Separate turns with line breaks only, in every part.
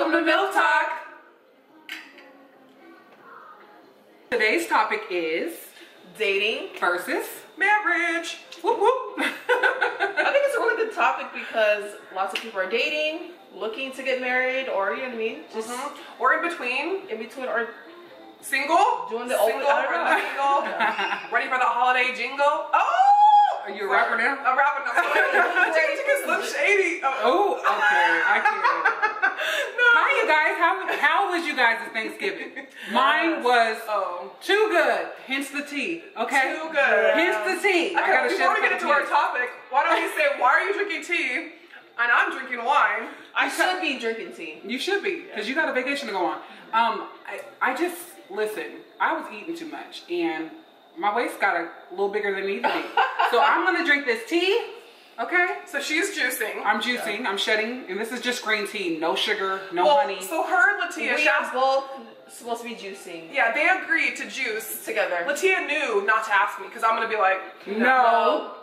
Welcome to MILF Talk. Today's topic is
dating
versus marriage. Whoop whoop.
I think it's a really good topic because lots of people are dating, looking to get married, or you know what I mean, just
or in between,
or
single,
doing the
single,
single,
ready for the holiday jingle. Oh, are you a rapper now? I'm rapping now. It's Slim Shady. Oh, okay, I can't. No. Hi, you guys. How was you guys' Thanksgiving? Mine was too good. Hence the tea. Okay. Too good. Hence the tea. Okay, before we get into our topic, why don't you say why are you drinking tea? And I'm drinking wine.
I should be drinking tea.
You should be, because you got a vacation to go on. I just, listen, I was eating too much, and my waist got a little bigger than it needed to be. So I'm going to drink this tea, okay? So she's juicing. I'm juicing. I'm shedding, and this is just green tea. No sugar, no honey. So her and Latia,
we are both supposed to be juicing.
Yeah, they agreed to juice together. Latia knew not to ask me because I'm gonna be like, no.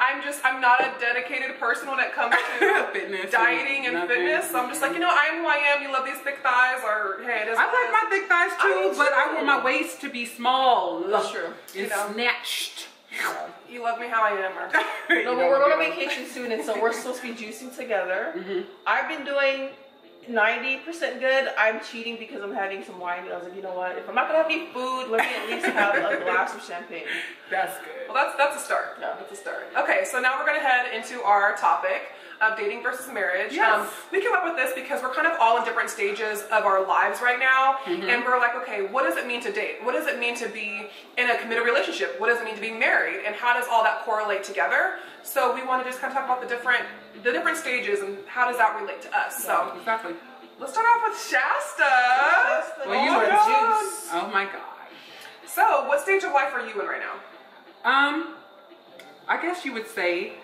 I'm not a dedicated person when it comes to
fitness,
dieting and fitness. So I'm just like, you know, I am who I am. You love these thick thighs, or hey, it is. I like my thick thighs too, but I want my waist to be small.
That's true.
It's snatched. You love me how I am. Or
no, but we're going on vacation soon, and so we're supposed to be juicing together. I've been doing 90% good. I'm cheating because I'm having some wine. And I was like, you know what? If I'm not gonna have any food, let me at least have a glass of champagne.
That's good. Well, that's a start. Yeah, that's a start. Okay, so now we're gonna head into our topic of dating versus marriage. Yes. We came up with this because we're kind of all in different stages of our lives right now, and we're like, okay, what does it mean to date? What does it mean to be in a committed relationship? What does it mean to be married? And how does all that correlate together? So we want to just kind of talk about the different stages and how does that relate to us. So exactly. Let's start off with Shasta.
Well, you are juice.
Oh my God. So what stage of life are you in right now? I guess you would say,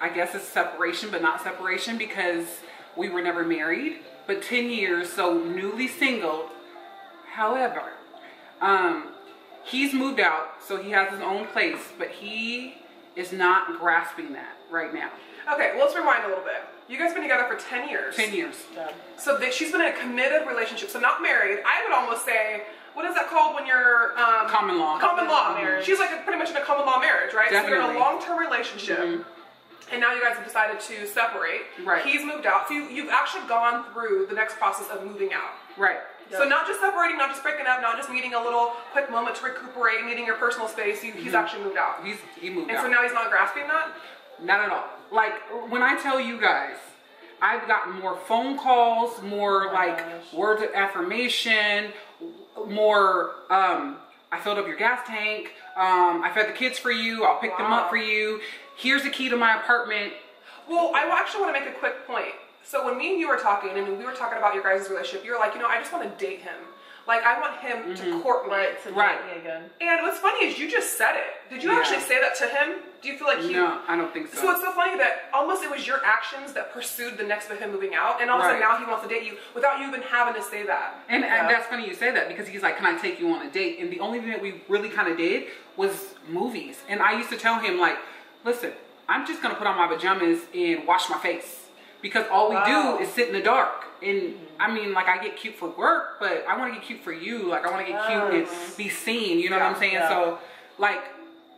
it's separation, but not separation because we were never married, but 10 years, so newly single. However, he's moved out, so he has his own place, but he is not grasping that right now. Okay, well, let's rewind a little bit. You guys have been together for 10 years. 10 years. Yeah. So she's been in a committed relationship, so not married. I would almost say, what is that called when you're... common law. Common law marriage. She's like pretty much in a common law marriage, right? Definitely. So you're in a long-term relationship. And now you guys have decided to separate. Right. He's moved out. So you've actually gone through the next process of moving out. Right. Yep. So not just separating, not just breaking up, not just needing a little quick moment to recuperate, needing your personal space. He's actually moved out. He moved out. And so now he's not grasping that? Not at all. Like, when I tell you guys, I've gotten more phone calls, more words of affirmation, more, I filled up your gas tank, I fed the kids for you, I'll pick them up for you. Here's the key to my apartment. Well, I actually want to make a quick point. So when me and you were talking, and we were talking about your guys' relationship, you were like, you know, I just want to date him. Like, I want him to court me.
Right, to date me again.
And what's funny is you just said it. Did you actually say that to him? Do you feel like he... No, I don't think so. So it's so funny that almost it was your actions that pursued the next of him moving out, and all of a sudden now he wants to date you without you even having to say that. And that's funny you say that, because he's like, can I take you on a date? And the only thing that we really kind of did was movies. And I used to tell him, like, listen, I'm just going to put on my pajamas and wash my face. Because all we do is sit in the dark. And I mean, like, I get cute for work, but I want to get cute for you. Like, I want to get cute and be seen. You know what I'm saying? Yeah. So, like,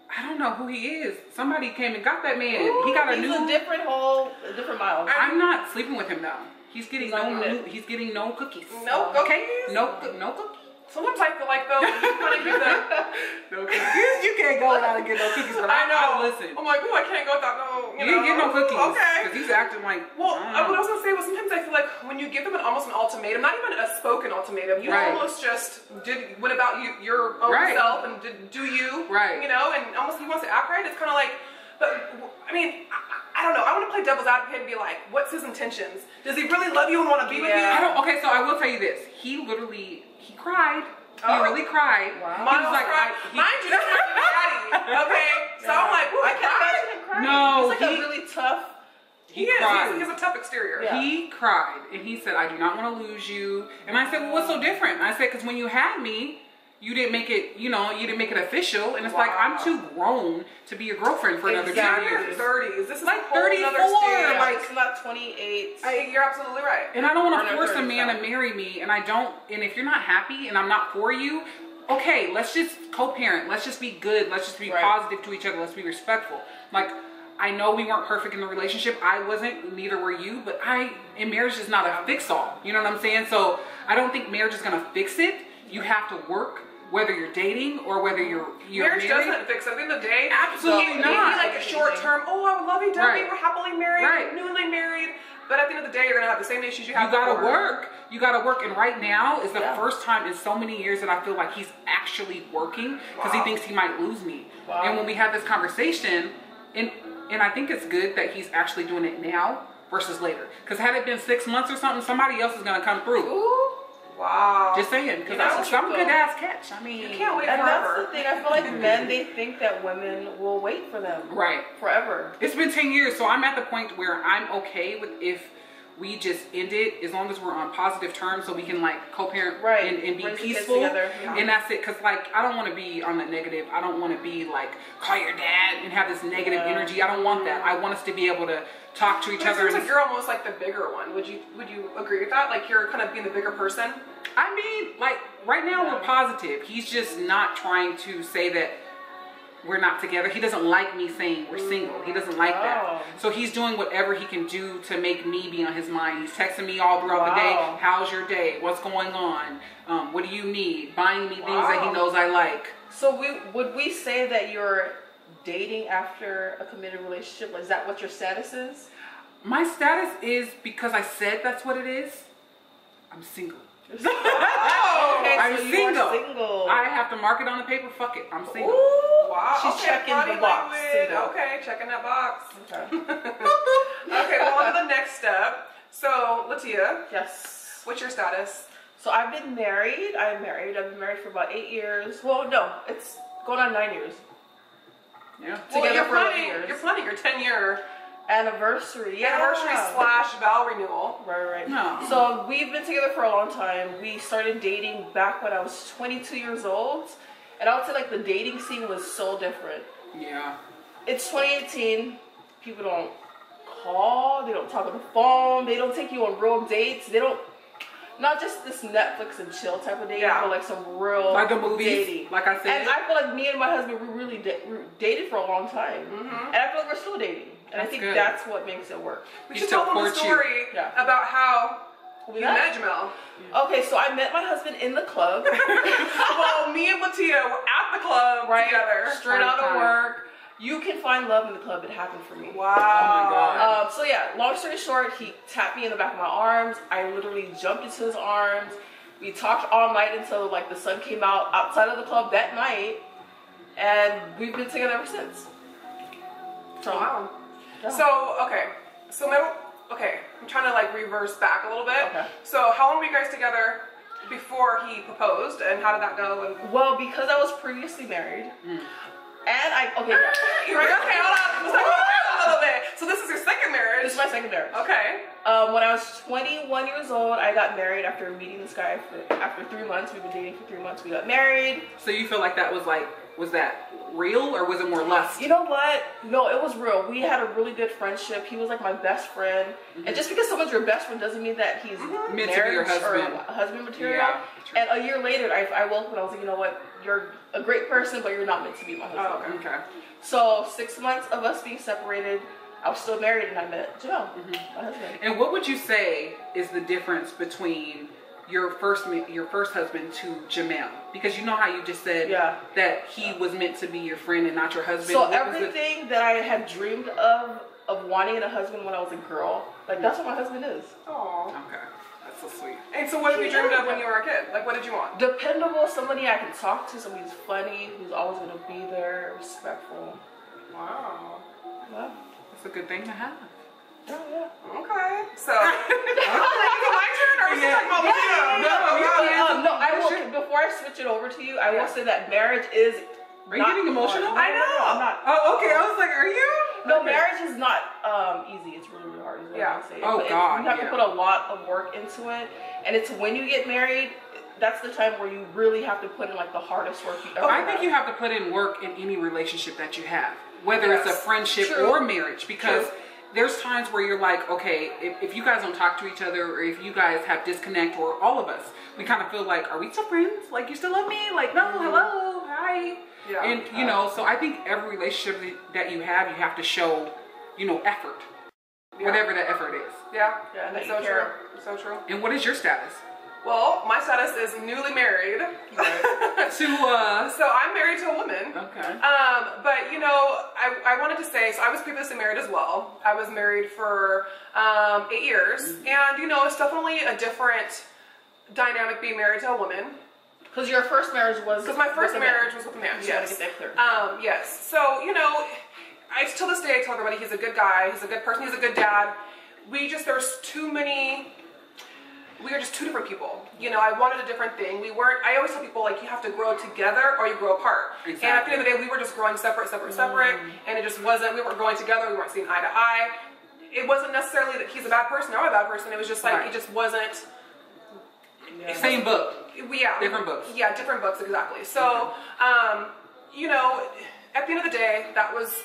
I don't know who he is. Somebody came and got that man. Ooh, he got a new...
a different mile.
I'm not sleeping with him, though. He's getting he's getting no cookies. No cookies? No cookies. Sometimes I feel like, though, you want to give them... No cookies. You can't go without getting no cookies. But I know. Listen. I'm like, oh, I can't go without no... You ain't get no cookies. Okay. Because he's acting like... Well, what I was going to say was sometimes I feel like when you give them almost an ultimatum, not even a spoken ultimatum, you almost just went about your own self and do you. Right. You know, and almost he wants to act right. It's kind of like... But, I mean... I don't know. I want to play devil's advocate and be like, what's his intentions? Does he really love you and want to be with you? Okay, so I will tell you this. He cried. He really cried. Wow. He was like, mind you, that's my daddy. Okay? So I'm like, I can't imagine him crying. No. He's like a really tough... He cried. He has a tough exterior. Yeah. He cried. And he said, I do not want to lose you. And I said, well, what's so different? I said, because when you had me, you didn't make it, you didn't make it official. And it's like, I'm too grown to be your girlfriend for another 2 years.
30s. This is
like 34.
Like, it's not 28.
You're absolutely right. And I don't want to force a man to marry me. And and if you're not happy and I'm not for you, okay, let's just co-parent. Let's just be good. Let's just be positive to each other. Let's be respectful. Like, I know we weren't perfect in the relationship. I wasn't, neither were you, but and marriage is not a fix-all. You know what I'm saying? So I don't think marriage is going to fix it. You have to work, whether you're dating or whether you're marriage
married.
Doesn't fix it. At the end of the day,
absolutely
not. Maybe like a short term, oh, I love you, Debbie, we're happily married, newly married. But at the end of the day, you're gonna have the same issues you have. You gotta work. You gotta work. And right now is the first time in so many years that I feel like he's actually working because he thinks he might lose me. Wow. And when we had this conversation, and I think it's good that he's actually doing it now versus later. Because had it been 6 months or something, somebody else is gonna come through.
Ooh. Wow.
Just saying, because that's some good ass catch. I mean,
you can't wait forever. And that's the thing. I feel like men, they think that women will wait for them.
Right.
Forever.
It's been 10 years, so I'm at the point where I'm okay with if we just end it as long as we're on positive terms so we can like co-parent and be peaceful. And that's it. Because like, I don't want to be on the negative. I don't want to be like, call your dad and have this negative energy. I don't want that. I want us to be able to talk to each other. It seems like you're almost like the bigger one. Would you agree with that? Like you're kind of being the bigger person? I mean, like right now we're positive. He's just not trying to say that we're not together. He doesn't like me saying we're single. He doesn't like that. So he's doing whatever he can do to make me be on his mind. He's texting me all throughout the day. How's your day? What's going on? What do you need? Buying me things that he knows I like.
So would we say that you're dating after a committed relationship? Is that what your status is?
My status is, because I said that's what it is, I'm single.
Okay, I'm
so single. I have to mark it on the paper. Fuck it. I'm single.
Ooh, wow. She's checking the box.
Okay, checking that box. Okay. Okay, well, on to the next step. So, Latia.
Yes.
What's your status?
So, I've been married. I've been married for about 8 years. Well, no, it's going on 9 years.
Yeah. Together for 8 years. You're planning your 10-year
anniversary.
Anniversary / vow renewal.
Right. No. So we've been together for a long time. We started dating back when I was 22 years old. And I would say like the dating scene was so different.
Yeah.
It's 2018. People don't call. They don't talk on the phone. They don't take you on real dates. They don't, not just this Netflix and chill type of dating, but like some real
like the movies,
dating.
Like I said.
And I feel like me and my husband, we really dated for a long time. And I feel like we're still dating. And I think that's what makes it work.
We should tell them the story about how you met Jamel.
Okay, so I met my husband in the club.
Well, me and Latia were at the club together.
Straight out of work. You can find love in the club. It happened for me.
Wow. Oh my God.
So yeah, long story short, he tapped me in the back of my arms. I literally jumped into his arms. We talked all night until like the sun came out outside of the club that night. And we've been together ever since. So,
wow. Yeah. So, I'm trying to like reverse back a little bit. Okay. So, how long were you guys together before he proposed, and how did that go? And
well, because I was previously married, and
you're right. Okay, hold on. Let's talk about that a little bit. So, this is your second marriage.
This is my second marriage.
Okay.
When I was 21 years old, I got married after meeting this guy after 3 months. We've been dating for 3 months. We got married.
So, you feel like that was like, was that real or was it more lust?
You know what? No, it was real. We had a really good friendship. He was like my best friend. And just because someone's your best friend doesn't mean that he's
meant to be your husband.
Or husband material. Yeah, and a year later, I woke up and I was like, you know what? You're a great person, but you're not meant to be my husband.
Oh, okay.
So 6 months of us being separated, I was still married and I met Joe, my husband.
And what would you say is the difference between your first husband to Jamel? Because you know how you just said that he was meant to be your friend and not your husband.
So everything that I had dreamed of wanting in a husband when I was a girl, like that's what my husband is.
Oh, okay, that's so sweet. And so, what have you dreamed of when you were a kid? Like, what did you want?
Dependable, somebody I can talk to, somebody who's funny, who's always going to be there, respectful.
Wow,
well,
that's a good thing to have.
Oh, yeah.
Okay. So, is it my turn or are we still talking about
No, I will. Before I switch it over to you, I will say that marriage is.
Are you getting emotional?
I know. I'm not.
Oh, okay. I was like, are you?
No, marriage is not easy. It's really, really hard. Is what I say.
Oh, God.
You have to put a lot of work into it, and it's when you get married that's the time where you really have to put in like the hardest work you ever
I think you have to put in work in any relationship that you have, whether it's a friendship or marriage, because there's times where you're like, okay, if you guys don't talk to each other, or if you guys have disconnect, or all of us, we kind of feel like, are we still friends? Like, you still love me? Like, no, hello, hi. Yeah. And, you know, so I think every relationship that you have to show, you know, effort, whatever that effort is.
Yeah, that's so true. So true.
And what is your status?
Well, my status is newly married.
Right.
So I'm married to a woman.
Okay.
But you know, I wanted to say, so I was previously married as well. I was married for 8 years, and you know, it's definitely a different dynamic being married to a woman. Because your first marriage was... Because my first marriage was with a man, yes. Get that clear. Yes. So, you know, till this day I tell everybody he's a good guy, he's a good person, he's a good dad. There's too many... We are just two different people. You know, I wanted a different thing. I always tell people, like, you have to grow together or you grow apart. Exactly. And at the end of the day, we were just growing separate. And it just wasn't, we weren't growing together, we weren't seeing eye to eye. It wasn't necessarily that he's a bad person or I'm a bad person. It was just like, it just wasn't...
Same book.
Yeah.
Different books.
Yeah, different books, exactly. So, you know, at the end of the day, that was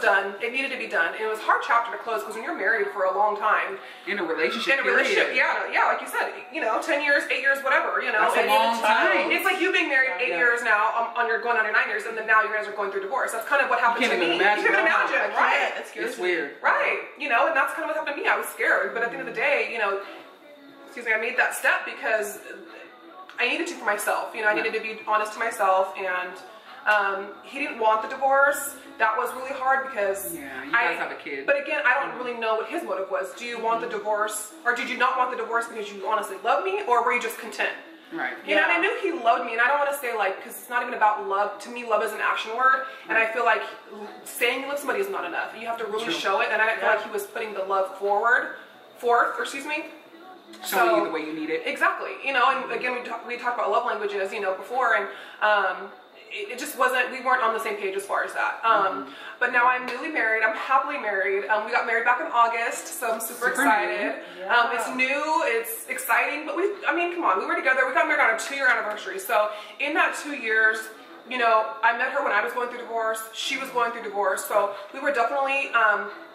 done. It needed to be done. And it was a hard chapter to close because when you're married for a long time.
In a relationship.
Yeah, like you said, you know, 10 years, 8 years, whatever, you know.
That's a long time.
It's like you being married 8 years now, going on your 9 years, and then now you guys are going through divorce. That's kind of what happened to me. You can't even imagine, right?
It's weird.
Right. You know, and that's kind of what happened to me. I was scared. But at the end of the day, you know, I made that step because I needed to for myself. You know, I needed to be honest to myself, and he didn't want the divorce. That was really hard because
you guys have a kid.
But again, I don't really know what his motive was. Do you want the divorce, or did you not want the divorce because you honestly love me, or were you just content?
Right.
You know, and I knew he loved me, and I don't want to say like, because it's not even about love. To me, love is an action word, and I feel like saying you love somebody is not enough. You have to really show it, and I feel like he was putting the love forth.
Showing you the way you need it.
Exactly. You know, and again, we talked about love languages, you know, before, and it just wasn't, we weren't on the same page as far as that. But now I'm newly married. I'm happily married. We got married back in August, so I'm super excited.
Yeah.
It's new, it's exciting, but I mean, come on, we were together. We got married on our 2-year anniversary. So in that 2 years, you know, I met her when I was going through divorce. She was going through divorce. So we were definitely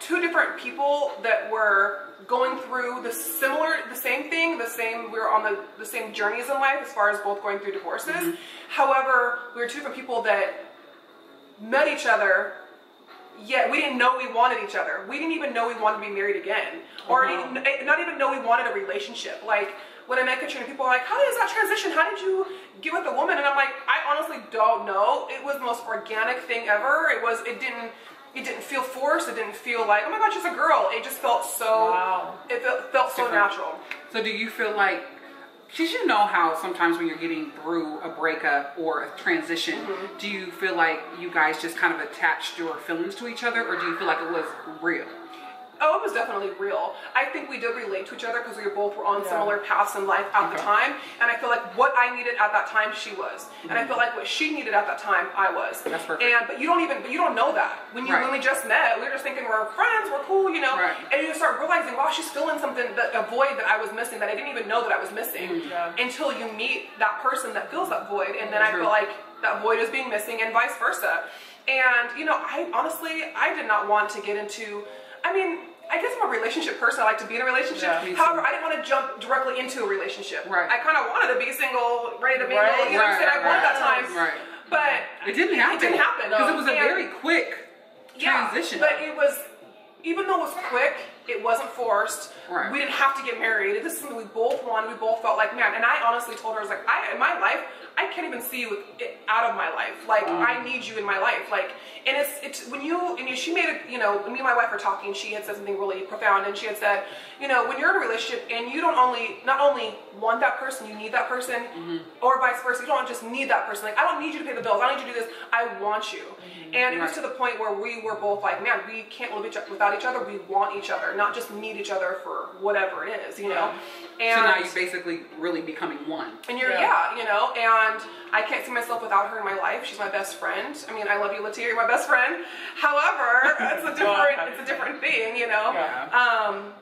two different people that were going through the same thing, we were on the same journeys in life as far as both going through divorces. However, we were two different people that met each other, yet we didn't know we wanted each other. We didn't even know we wanted to be married again, or not even know we wanted a relationship. Like, when I met Katrina, people are like, how is that transition? How did you get with a woman? And I'm like, I honestly don't know. It was the most organic thing ever. It didn't feel forced. It didn't feel like, oh my God, she's a girl. It just felt so, it felt so natural.
So do you feel like, because you know how sometimes when you're getting through a breakup or a transition, do you feel like you guys just kind of attached your feelings to each other, or do you feel like it was real?
Oh, it was definitely real. I think we did relate to each other because we both were on similar paths in life at the time. And I feel like what I needed at that time, she was. And I feel like what she needed at that time, I was.
That's perfect.
But you don't know that. When we just met, we were just thinking we're friends, we're cool, you know. Right. And you start realizing, wow, she's filling something, a void that I was missing, that I didn't even know that I was missing until you meet that person that fills that void. And then I feel like that void is being missing, and vice versa. And, you know, I did not want to get into, I mean, I guess I'm a relationship person. I like to be in a relationship. However, I didn't want to jump directly into a relationship. Right. I kind of wanted to be single, ready to mingle. You know what I'm saying? I wanted that time. Right. But
it didn't happen.
It didn't happen.
Because it was a very quick transition.
But it was, even though it was quick, it wasn't forced. Right. We didn't have to get married. This is something we both wanted. We both felt like, man. And I honestly told her, I was like, in my life, I can't even see you out of my life. Like, I need you in my life. Like, and it's when she made it, you know, when me and my wife were talking, she had said something really profound, and she had said, you know, when you're in a relationship and you don't not only want that person, you need that person, or vice versa. You don't just need that person. Like, I don't need you to pay the bills. I don't need you to do this. I want you. And it was to the point where we were both like, man, we can't live without each other. We want each other, not just need each other for whatever it is, you know. And
so now you're basically really becoming one.
And you're, you know, and I can't see myself without her in my life. She's my best friend. I mean, I love you, Latia. You're my best friend. However, it's a different thing, you know.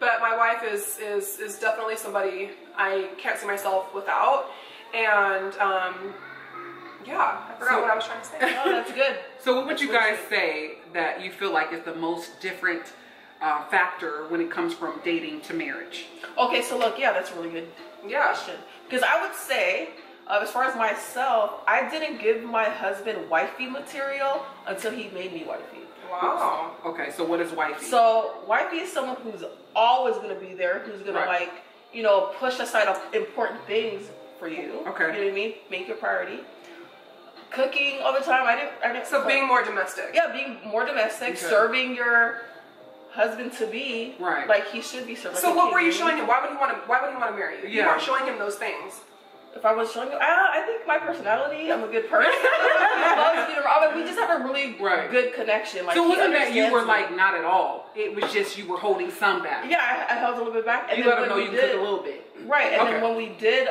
But my wife is definitely somebody I can't see myself without.
And yeah, I forgot what I was trying to say.
Oh, that's good.
So what would you guys say that you feel like is the most different factor when it comes from dating to marriage?
Okay, so look, yeah, that's a really good question. Because I would say, as far as myself, I didn't give my husband wifey material until he made me wifey.
Wow.
Okay, so what is wifey?
So wifey is someone who's always going to be there, who's going to like, you know, push aside important things for you.
Okay.
You know what I mean? Make your priority. Cooking all the time. I didn't.
So being more domestic.
Yeah, being more domestic, serving your husband to be like he should be serving.
So what were you showing him? Why would he want to marry you? You weren't showing him those things.
If I was showing him, I think my personality, I'm a good person. He loves being around. We just have a really good connection. Like,
so wasn't that you were like not at all? It was just you were holding some back.
Yeah, I held a little bit back. And
you let him know you could a little bit.
Right, and then when we did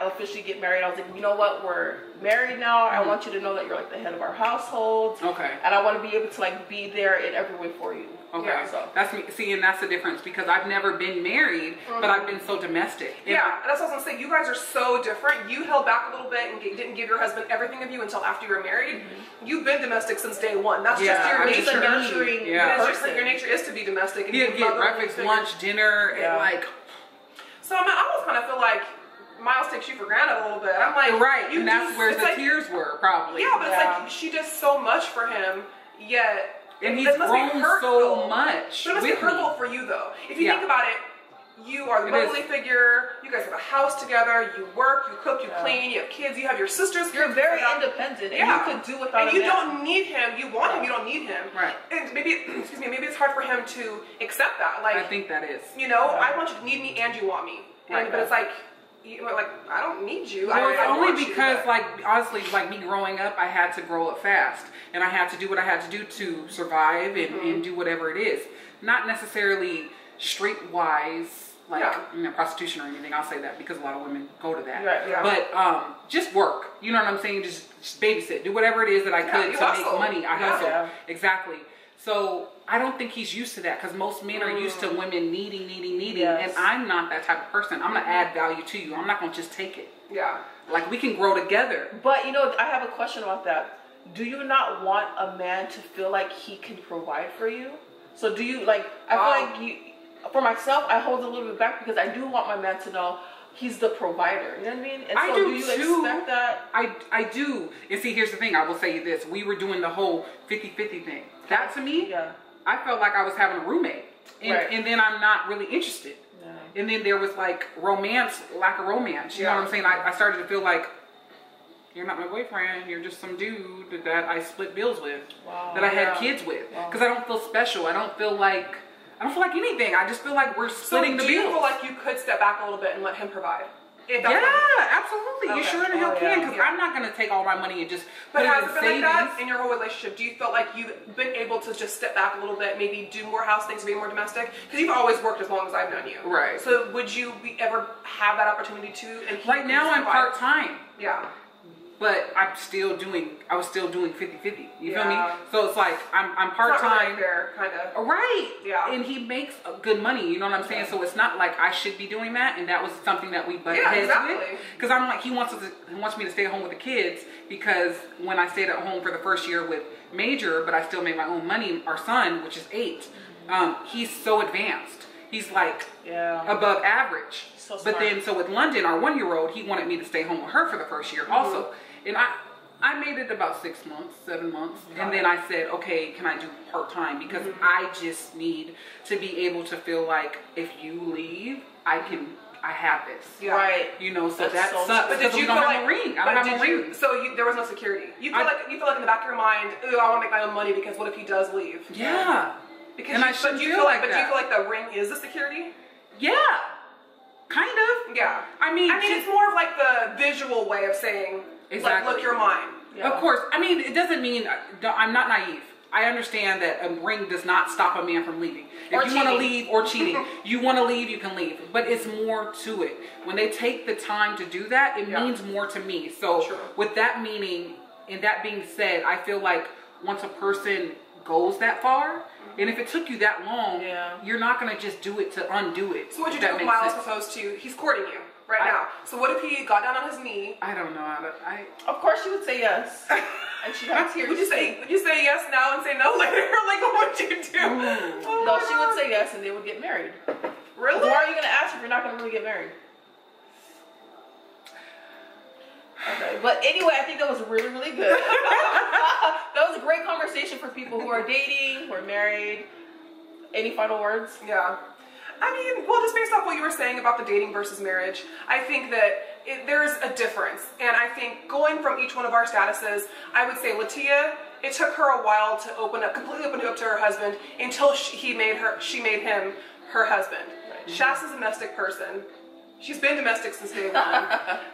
officially get married, I was like, you know what, we're married now. I want you to know that you're like the head of our household.
Okay.
And I want to be able to like be there in every way for you.
Okay.
Yeah, so.
That's me. See, and that's the difference because I've never been married, but I've been so domestic.
Yeah, and that's what I was gonna say. You guys are so different. You held back a little bit and didn't give your husband everything of you until after you were married. You've been domestic since day one. That's just your nature.
Just a nurturing person.
Your nature is to be domestic. And
you get breakfast, lunch, dinner, and like.
So I mean, I almost kind of feel like Miles takes you for granted a little bit. I'm like,
and that's where the tears were probably.
Yeah, but it's like she does so much for him, yet
and he's grown so much.
But it must be hurtful for you though. If you think about it, you are the motherly figure. You guys have a house together. You work, you cook, you clean. You have kids. You have your sisters.
You're very independent, and you could do without him.
And you don't need him. You want him. You don't need him.
Right.
And maybe, maybe it's hard for him to accept that. Like,
I think that is.
You know, I want you to need me and you want me. But it's like, I don't need you.
Well, it's only
you,
because, like, honestly, like me growing up, I had to grow up fast, and I had to do what I had to do to survive and do whatever it is. Not necessarily streetwise, like you know, prostitution or anything. I'll say that because a lot of women go to that.
Right, yeah.
But just work. You know what I'm saying? Just babysit. Do whatever it is that I could to make money. I hustle. Yeah. Exactly. So I don't think he's used to that because most men are used to women needing, and I'm not that type of person. I'm gonna add value to you. I'm not gonna just take it.
Yeah.
Like we can grow together.
But you know, I have a question about that. Do you not want a man to feel like he can provide for you? So do you like? I feel like you. For myself, I hold a little bit back because I do want my man to know he's the provider. You know what I mean? And
I
so
do
you
too.
expect that?
I do. And see, here's the thing. I will say this. We were doing the whole 50-50 thing. That to me, I felt like I was having a roommate. And then I'm not really interested. Yeah. And then there was like romance, lack of romance. You know what I'm saying? I started to feel like, you're not my boyfriend. You're just some dude that I split bills with. Wow. That I had kids with. Because I don't feel special. I don't feel like anything. I just feel like we're splitting the bills.
Do you feel like you could step back a little bit and let him provide?
Absolutely. Okay. You sure the hell can, because I'm not going to take all my money and just put it in savings. But has it been like that in your whole relationship? Do you feel like you've been able to just step back a little bit, maybe do more house things, be more domestic? Because you've always worked as long as I've known you. Right. So would you ever have that opportunity too? And right now I'm part-time.
Yeah.
But I was still doing 50-50. You feel me? So it's like I'm part-time.
It's not really fair, kind of.
Right. Yeah. And he makes good money, you know what I'm saying? So it's not like I should be doing that, and that was something that we butted heads with. Because I'm like, he wants me to stay at home with the kids, because when I stayed at home for the first year with Major, but I still made my own money, our son, which is 8, he's so advanced. He's like above average. So but then, so with London, our 1-year-old, he wanted me to stay home with her for the first year also. And I made it about 6 months, 7 months. And then I said, okay, can I do part-time? Because I just need to be able to feel like if you leave, I have this. Yeah. Right. You know, so that sucks. But did you feel like a ring? I don't have a ring.
So there was no security. You feel like in the back of your mind, ooh, I want to make my own money because what if he does leave?
Yeah.
Because and I shouldn't feel like that. But do you feel like the ring is the security?
Yeah. Kind of.
Yeah. I mean, it's more of like the visual way of saying, like, look, you're mine.
Yeah. Of course. I mean, it doesn't mean, I'm not naive. I understand that a ring does not stop a man from leaving. If you want to leave, or cheating, you want to leave, you can leave. But it's more to it. When they take the time to do that, it means more to me. So with that meaning, and that being said, I feel like once a person goes that far, and if it took you that long, you're not going to just do it to undo it.
So what you do with Miles opposed to, he's courting you. right now. So what if he got down on his knee?
I don't know.
Of course she would say yes. And she'd have tears.
Would you say yes now and say no later? Like, what would you do? Oh
no, she would say yes and they would get married.
Really?
Why are you going to ask if you're not going to really get married? Okay, but anyway, I think that was really, really good. That was a great conversation for people who are dating, who are married. Any final words?
Yeah. I mean, well, just based off what you were saying about the dating versus marriage, I think that there's a difference. And I think going from each one of our statuses, I would say Latia, it took her a while to completely open up to her husband until she made him her husband. Right. Shasta's a domestic person. She's been domestic since day one.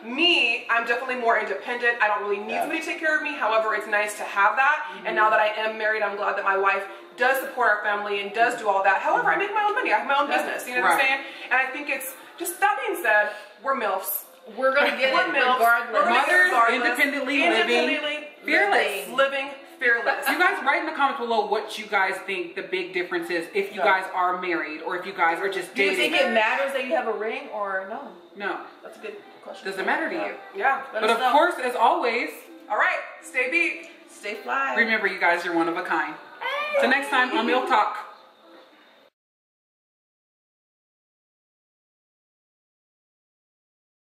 Me, I'm definitely more independent. I don't really need somebody to take care of me. However, it's nice to have that. And now that I am married, I'm glad that my wife does support our family and does do all that. However, I make my own money. I have my own business. You know what I'm saying? And I think it's just, that being said, we're MILFs.
We're going to get it regardless.
We're mothers, independently living, fearless.
Living fearless.
You guys write in the comments below what you guys think the big difference is if you guys are married or if you guys are just dating.
Do you think it matters that you have a ring or no?
No.
That's a good question.
Does it matter to you?
Yeah.
But of course, as always,
all right, stay beat.
Stay fly.
Remember, you guys are one of a kind. Till next time on MILF Talk.